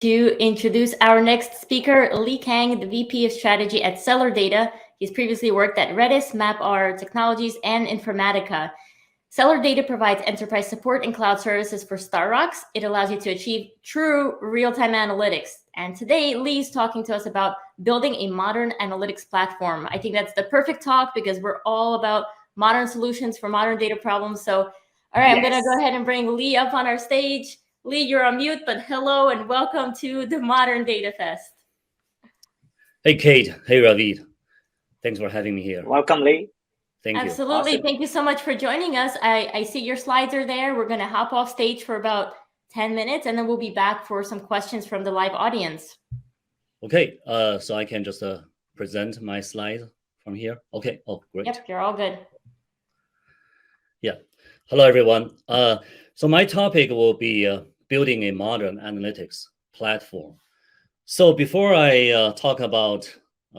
To introduce our next speaker, Lee Kang, the VP of Strategy at Seller Data. He's previously worked at Redis, MapR Technologies, and Informatica. Seller Data provides enterprise support and cloud services for Starrocks. It allows you to achieve true real-time analytics. And today, Lee's talking to us about building a modern analytics platform. I think that's the perfect talk because we're all about modern solutions for modern data problems. So, all right, I'm going to go ahead and bring Lee up on our stage. Lee, you're on mute, but hello and welcome to the Modern Data Fest. Hey, Kate. Hey, Ravid. Thanks for having me here. Welcome, Lee. Thank you. Absolutely. Awesome. Thank you so much for joining us. I see your slides are there. We're going to hop off stage for about 10 minutes, and then we'll be back for some questions from the live audience. Okay, so I can just present my slide from here. Okay, oh, great. Yep, you're all good. Yeah. Hello, everyone. So my topic will be building a modern analytics platform. So before I talk about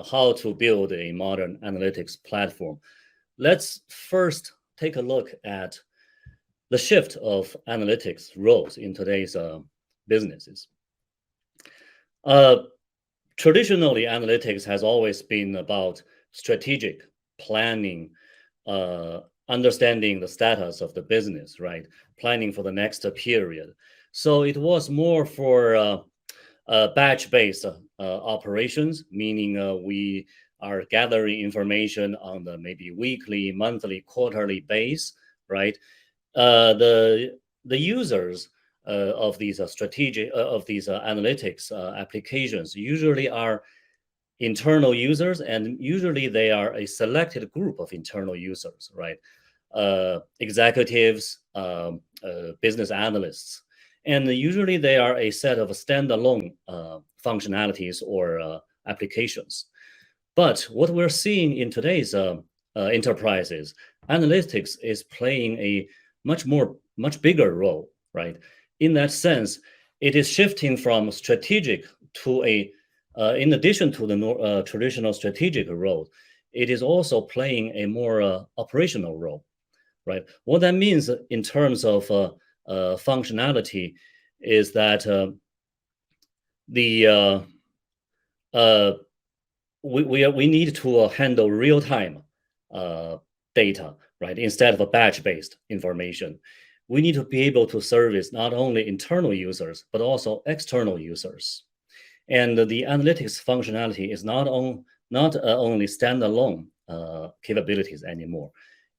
how to build a modern analytics platform, let's first take a look at the shift of analytics roles in today's businesses. Traditionally, analytics has always been about strategic planning, understanding the status of the business, right? Planning for the next period. So it was more for batch-based operations, meaning we are gathering information on the maybe weekly, monthly, quarterly base, right? The users of these analytics applications usually are internal users, and usually they are a selected group of internal users, right? Executives, business analysts, and usually they are a set of standalone functionalities or applications. But what we're seeing in today's enterprises, analytics is playing a much bigger role, right? In that sense, it is shifting from strategic to in addition to the traditional strategic role, it is also playing a more operational role, right? What that means in terms of functionality is that we need to handle real-time data, right? Instead of a batch-based information. We need to be able to service not only internal users, but also external users. And the analytics functionality is not only standalone capabilities anymore.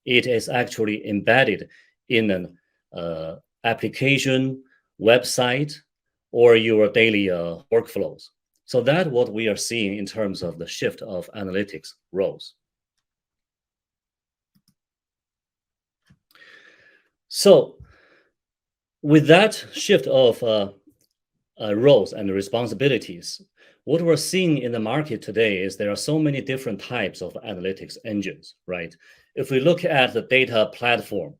It is actually embedded in an application, website, or your daily workflows. So that's what we are seeing in terms of the shift of analytics roles. So with that shift of roles and responsibilities, what we're seeing in the market today is there are so many different types of analytics engines, right? If we look at the data platform,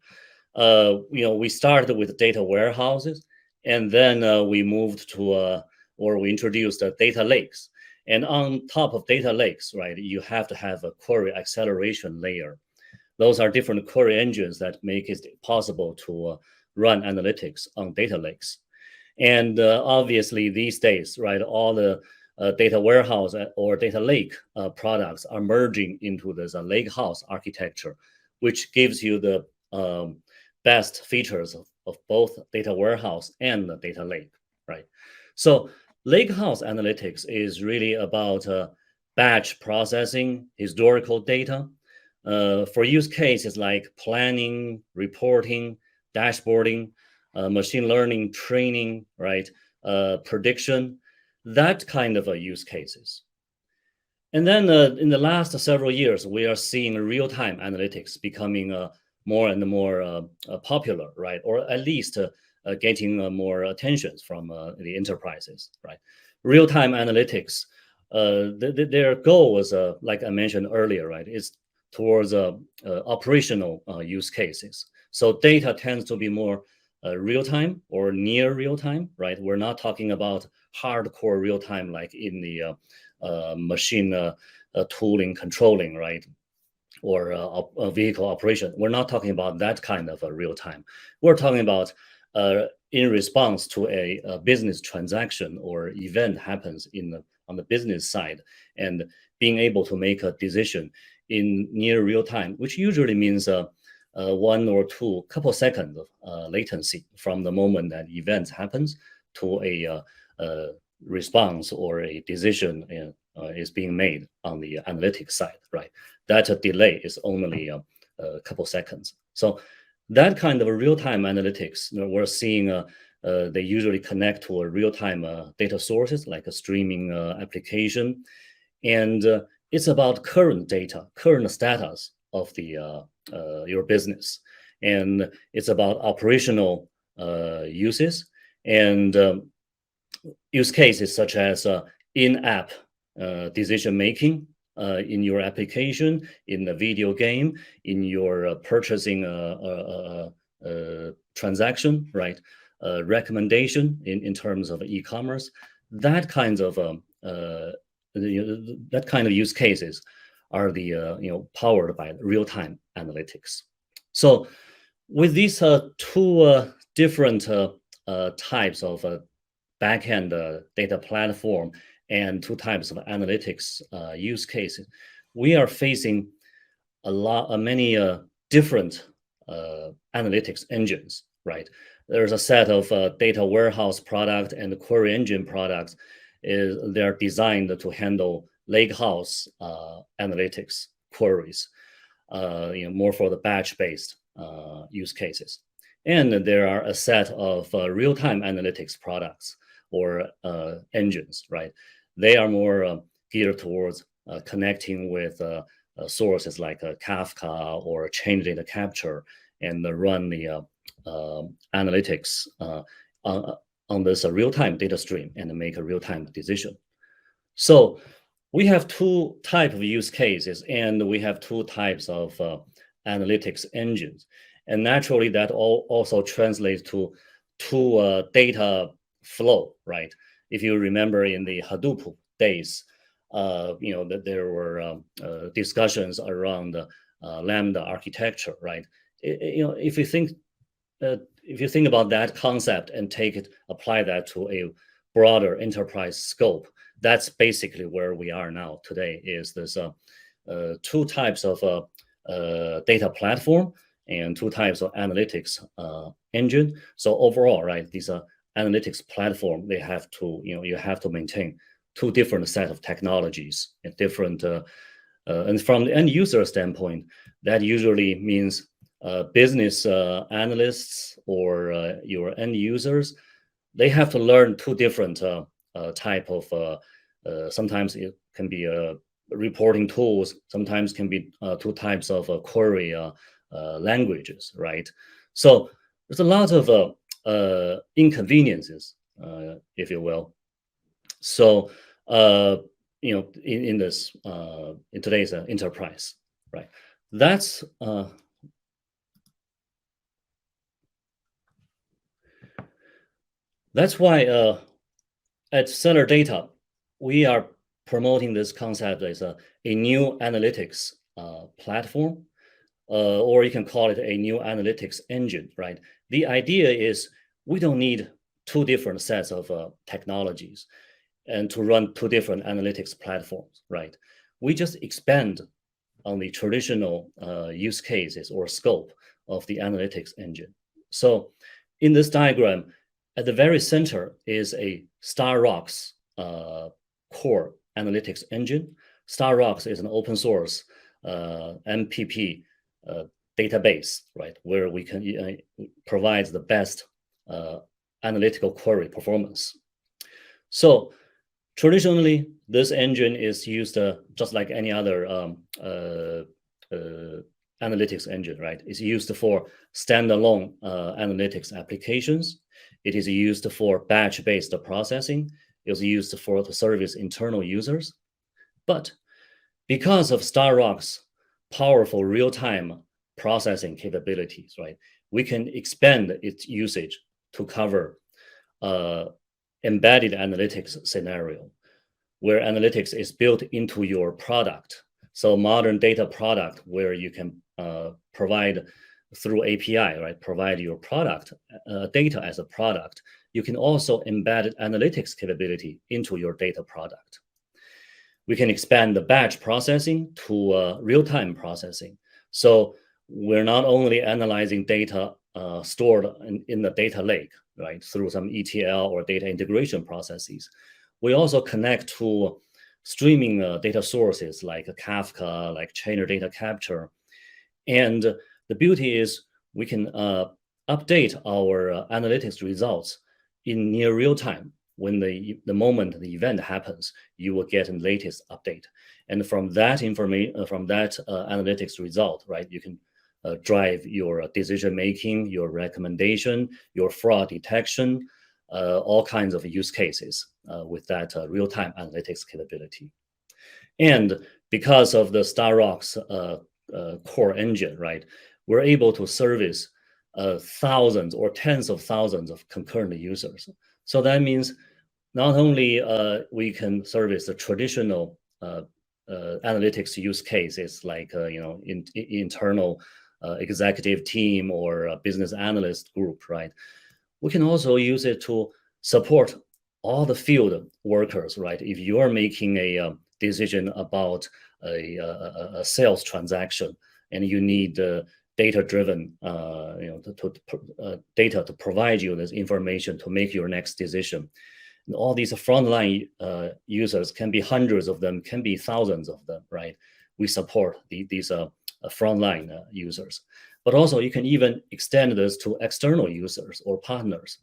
we started with data warehouses, and then we moved to we introduced data lakes. And on top of data lakes, right, you have to have a query acceleration layer. Those are different query engines that make it possible to run analytics on data lakes. And obviously these days, right, all the data warehouse or data lake products are merging into this lakehouse architecture, which gives you the best features of both data warehouse and the data lake, right? So lakehouse analytics is really about batch processing historical data for use cases like planning, reporting, dashboarding, machine learning training, right? Prediction, that kind of use cases. And then in the last several years, we are seeing real-time analytics becoming more and more popular, right? Or at least getting more attention from the enterprises, right? Real-time analytics, their goal was, like I mentioned earlier, right? Is towards operational use cases. So data tends to be more real-time or near real-time, right? We're not talking about hardcore real-time like in the machine tooling, controlling, right? Or a vehicle operation. We're not talking about that kind of real-time. We're talking about in response to a business transaction or event happens on the business side, and being able to make a decision in near real time, which usually means 1 or 2 couple seconds of latency from the moment that event happens to a response or a decision is being made on the analytics side, right? That delay is only a couple seconds. So that kind of real-time analytics, we're seeing they usually connect to a real-time data sources like a streaming application, and it's about current data, current status of the your business, and it's about operational uses and use cases such as in-app decision making in your application, in the video game, in your purchasing transaction, right? Recommendation in terms of e-commerce, that kind of that kind of use cases are the powered by real-time analytics. So with these two different types of backend data platform and two types of analytics use cases, we are facing many different analytics engines, right? There's a set of data warehouse product and query engine products. They're designed to handle lakehouse analytics queries, more for the batch-based use cases. And there are a set of real-time analytics products or engines, right? They are more geared towards connecting with sources like Kafka or change data capture and run the analytics on this real-time data stream and make a real-time decision. So we have two types of use cases, and we have two types of analytics engines. And naturally, that also translates to two data flow, right? If you remember in the Hadoop days, that there were discussions around Lambda architecture, right? If you think about that concept and apply that to a broader enterprise scope, that's basically where we are now today. Is this two types of data platform and two types of analytics engine. So overall, right, these analytics platform, they have to, you have to maintain two different set of technologies and different, and from the end user standpoint, that usually means business analysts or your end users, they have to learn two different type of, sometimes it can be reporting tools, sometimes can be two types of query languages, right? So there's a lot of inconveniences, if you will. So in this in today's enterprise, right? That's why at Stellar Data we are promoting this concept as a new analytics platform, or you can call it a new analytics engine, right? The idea is we don't need two different sets of technologies and to run two different analytics platforms, right? We just expand on the traditional use cases or scope of the analytics engine. So in this diagram, at the very center is a StarRocks core analytics engine. StarRocks is an open source MPP database, right, where we can provide the best analytical query performance. So traditionally, this engine is used just like any other analytics engine, right? It's used for standalone analytics applications. It is used for batch-based processing. It's used for to service internal users. But because of StarRocks' powerful real-time processing capabilities, right, we can expand its usage to cover embedded analytics scenario, where analytics is built into your product. So modern data product where you can provide through API, right, provide your product data as a product, you can also embed analytics capability into your data product. We can expand the batch processing to real-time processing. So we're not only analyzing data stored in the data lake, right, through some ETL or data integration processes. We also connect to streaming data sources like Kafka, like Chainer data capture. And the beauty is we can update our analytics results in near real time. When the moment the event happens, you will get the latest update. And from that information, from that analytics result, right, you can drive your decision making, your recommendation, your fraud detection, all kinds of use cases with that real-time analytics capability. And because of the StarRock's core engine, right, we're able to service thousands or tens of thousands of concurrent users. So that means not only we can service the traditional analytics use cases like internal executive team or a business analyst group, right? We can also use it to support all the field workers, right? If you are making a decision about a sales transaction and you need data-driven, data to provide you this information to make your next decision. And all these frontline users can be hundreds of them, can be thousands of them, right? We support these frontline users. But also you can even extend this to external users or partners.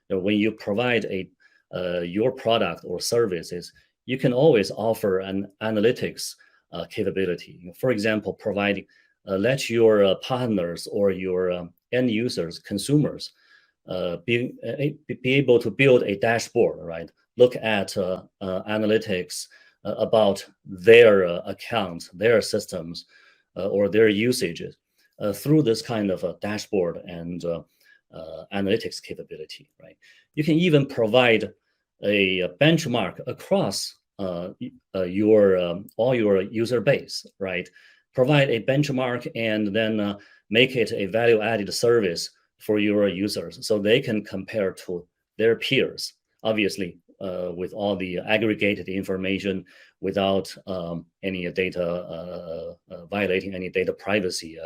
When you provide your product or services, you can always offer an analytics capability. For example, let your partners or your end users, consumers, be able to build a dashboard, right? Look at analytics about their accounts, their systems, or their usages through this kind of a dashboard and analytics capability, right? You can even provide a benchmark across all your user base, right? Provide a benchmark and then make it a value-added service for your users so they can compare to their peers, obviously with all the aggregated information without any data violating any data privacy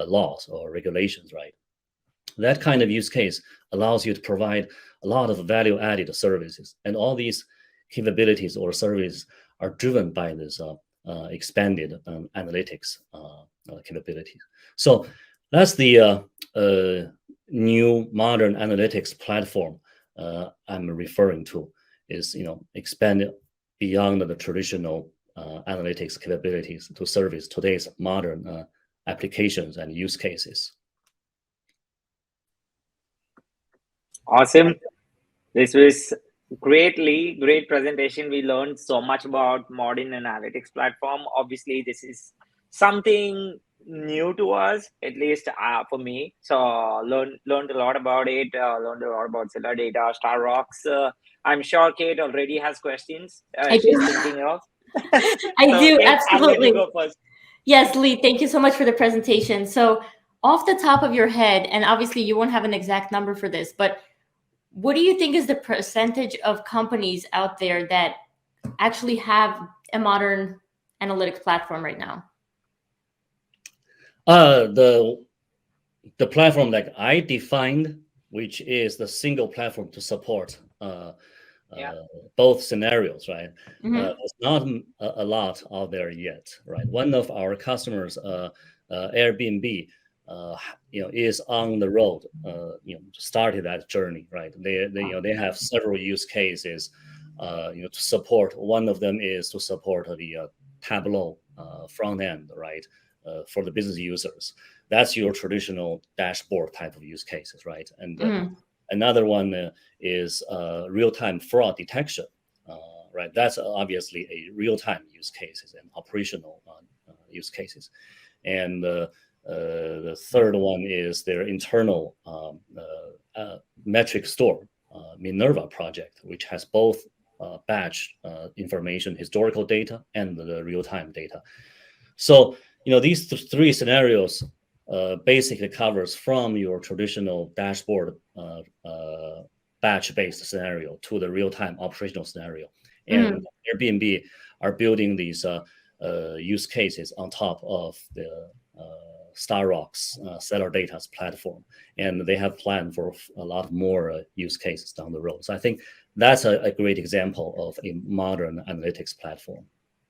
laws or regulations, right? That kind of use case allows you to provide a lot of value-added services, and all these capabilities or services are driven by this expanded analytics capabilities. So that's the new modern analytics platform I'm referring to, is expanded beyond the traditional analytics capabilities to service today's modern applications and use cases. Awesome. This was great presentation. We learned so much about modern analytics platform. Obviously, this is something new to us, at least for me. So learned a lot about it. Learned a lot about Stellar Data, StarRocks. I'm sure Kate already has questions. She's thinking of. I do, Kate, absolutely. I'll let you go first. Yes, Lee, thank you so much for the presentation. So off the top of your head, and obviously you won't have an exact number for this, but what do you think is the percentage of companies out there that actually have a modern analytics platform right now? The platform that I defined, which is the single platform to support both scenarios, right? There's not a lot out there yet, right? One of our customers, Airbnb, is on the road, started that journey, right? They have several use cases, to support. One of them is to support the Tableau front end, right? For the business users. That's your traditional dashboard type of use cases, right? And another one is real-time fraud detection, right? That's obviously a real-time use cases and operational use cases. And the third one is their internal metric store, Minerva project, which has both batch information, historical data, and the real-time data. So these three scenarios basically covers from your traditional dashboard batch-based scenario to the real-time operational scenario. And Airbnb are building these use cases on top of the StarRock's Seller Data's platform, and they have planned for a lot more use cases down the road. So I think that's a great example of a modern analytics platform.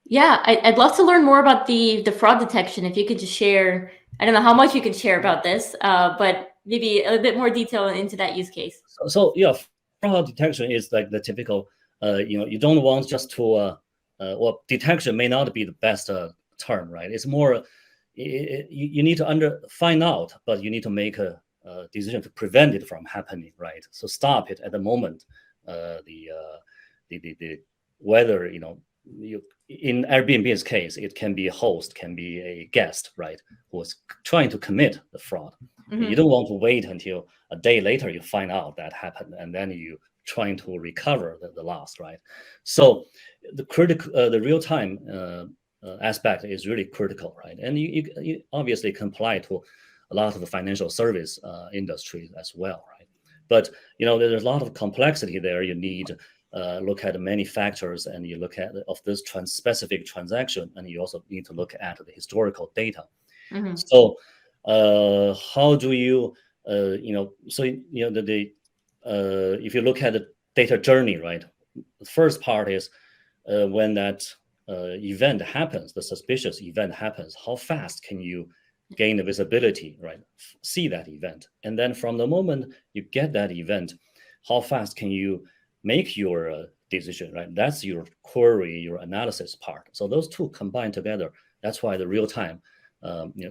Yeah, I'd love to learn more about the fraud detection. If you could just share, I don't know how much you can share about this, but maybe a bit more detail into that use case. So yeah, fraud detection is like the typical, you don't want just to, well, detection may not be the best term, right? It's more, you need to find out, but you need to make a decision to prevent it from happening, right? So stop it at the moment. Whether you in Airbnb's case, it can be a host, can be a guest, right, who's trying to commit the fraud. You don't want to wait until a day later you find out that happened, and then you trying to recover the loss, right? So the real time aspect is really critical, right? And you obviously comply to a lot of the financial service industry as well, right? But there's a lot of complexity there. You need look at many factors, and you look at of this specific transaction, and you also need to look at the historical data. So how do you if you look at the data journey, right? The first part is when that event happens, the suspicious event happens, how fast can you gain the visibility, right? See that event. And then from the moment you get that event, how fast can you make your decision, right? That's your query, your analysis part. So those two combined together, that's why the real time,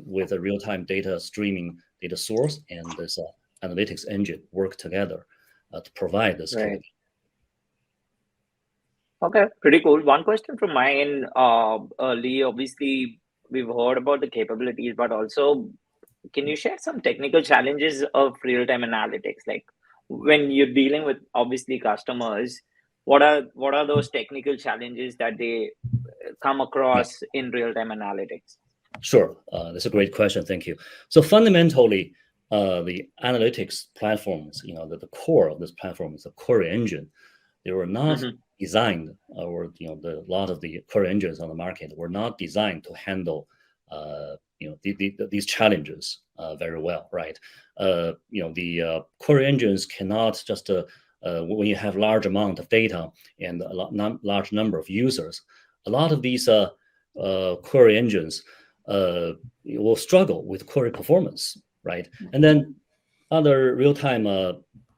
with a real time data streaming data source and this analytics engine work together to provide this capability. Okay, pretty cool. One question from my end, Lee. Obviously, we've heard about the capabilities, but also, can you share some technical challenges of real-time analytics? Like when you're dealing with obviously customers, what are those technical challenges that they come across in real-time analytics? Sure, that's a great question. Thank you. So fundamentally, the analytics platforms, the core of this platform is a query engine. They were not designed, or a lot of the query engines on the market were not designed to handle these challenges very well, right? The query engines cannot just when you have large amount of data and large number of users, a lot of these query engines will struggle with query performance, right? And then other real-time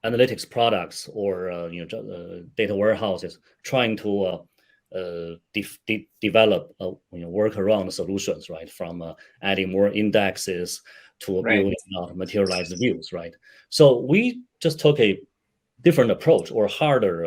analytics products or data warehouses trying to develop workaround solutions, right? From adding more indexes to building out materialized views, right? So we just took a different approach, or harder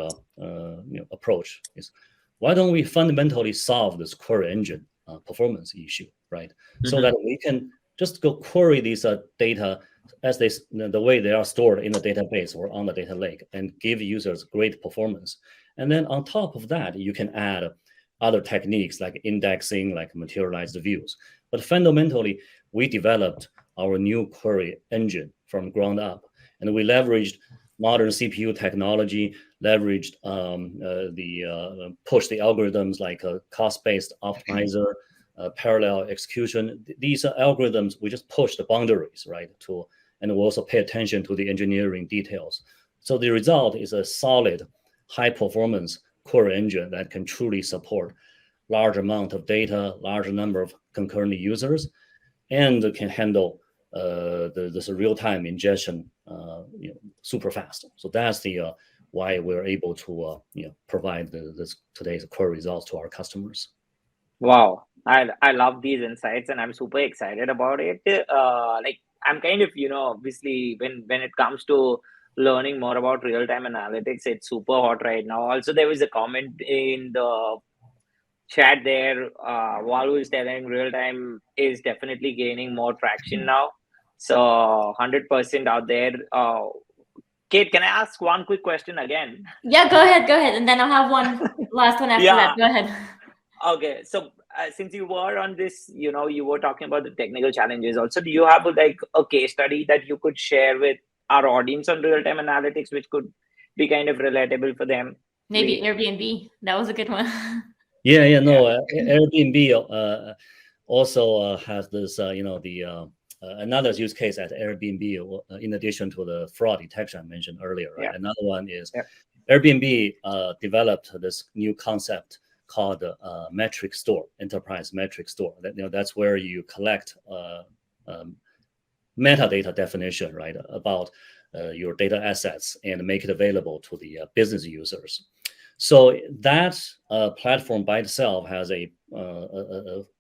approach. Is why don't we fundamentally solve this query engine performance issue, right? So that we can just go query these data as the way they are stored in the database or on the data lake, and give users great performance. And then on top of that, you can add other techniques like indexing, like materialized views. But fundamentally, we developed our new query engine from ground up, and we leveraged modern CPU technology, leveraged push the algorithms like a cost-based optimizer, parallel execution. These algorithms, we just push the boundaries, right? And we also pay attention to the engineering details. So the result is a solid, high-performance query engine that can truly support large amount of data, large number of concurrent users, and can handle this real-time ingestion super fast. So that's the why we're able to provide today's query results to our customers. Wow, I love these insights, and I'm super excited about it. I'm kind of, obviously when it comes to learning more about real-time analytics, it's super hot right now. Also, there was a comment in the chat there, Walu is telling real-time is definitely gaining more traction now. So 100% out there. Kate, can I ask one quick question again? Yeah, go ahead. And then I'll have one last one after that. Go ahead. Okay, so since you were on this, you were talking about the technical challenges also. Do you have like a case study that you could share with our audience on real-time analytics, which could be kind of relatable for them? Maybe Airbnb. That was a good one. Yeah, no, Airbnb also has this, the another use case at Airbnb, in addition to the fraud detection I mentioned earlier, right? Yeah. Another one is Yeah. Airbnb developed this new concept called metric store, enterprise metric store. That's where you collect metadata definition, right, about your data assets and make it available to the business users. So that platform by itself has a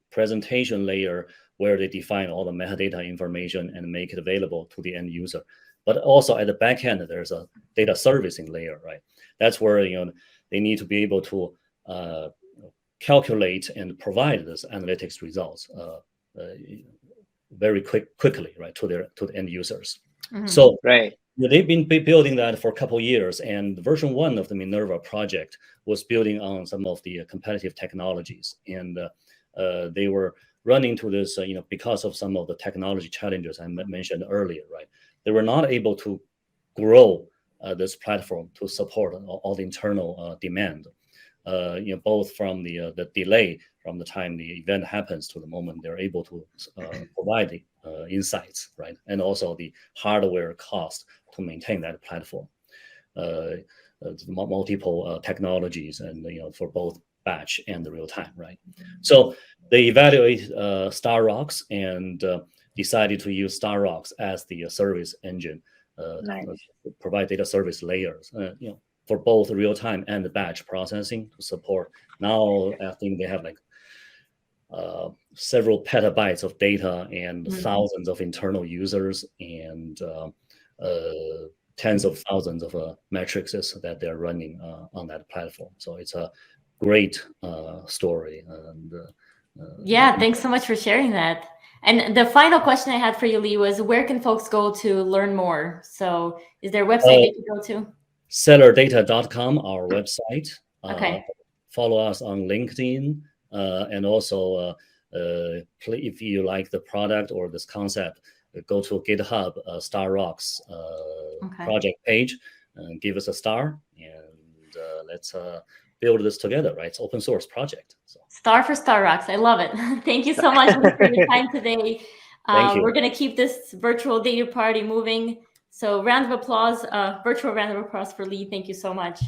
presentation layer where they define all the metadata information and make it available to the end user. But also at the back end, there's a data servicing layer, right? That's where they need to be able to calculate and provide this analytics results very quickly, right, to the end users. Mhm. So Right. they've been building that for a couple of years, and version 1 of the Minerva project was building on some of the competitive technologies, and they were running to this, because of some of the technology challenges I mentioned earlier, right? They were not able to grow this platform to support all the internal demand, both from the delay from the time the event happens to the moment they're able to provide the insights, right? And also the hardware cost to maintain that platform. Multiple technologies and for both batch and the real time, right? So they evaluate StarRocks and decided to use StarRocks as the service engine, Nice. provide data service layers, for both real time and the batch processing to support. Now I think they have like several petabytes of data and thousands of internal users and tens of thousands of metrics that they're running on that platform. So it's a great story. And yeah, thanks so much for sharing that. And the final question I had for you, Lee, was where can folks go to learn more? So is there a website they can go to? Sellerdata.com, our website. Okay. Follow us on LinkedIn, and also if you like the product or this concept, go to GitHub StarRocks project page and give us a star, and let's build this together, right? It's open source project. So. Star for StarRocks. I love it. Thank you so much for your time today. Thank you. We're going to keep this virtual data party moving. So round of applause, virtual round of applause for Lee. Thank you so much.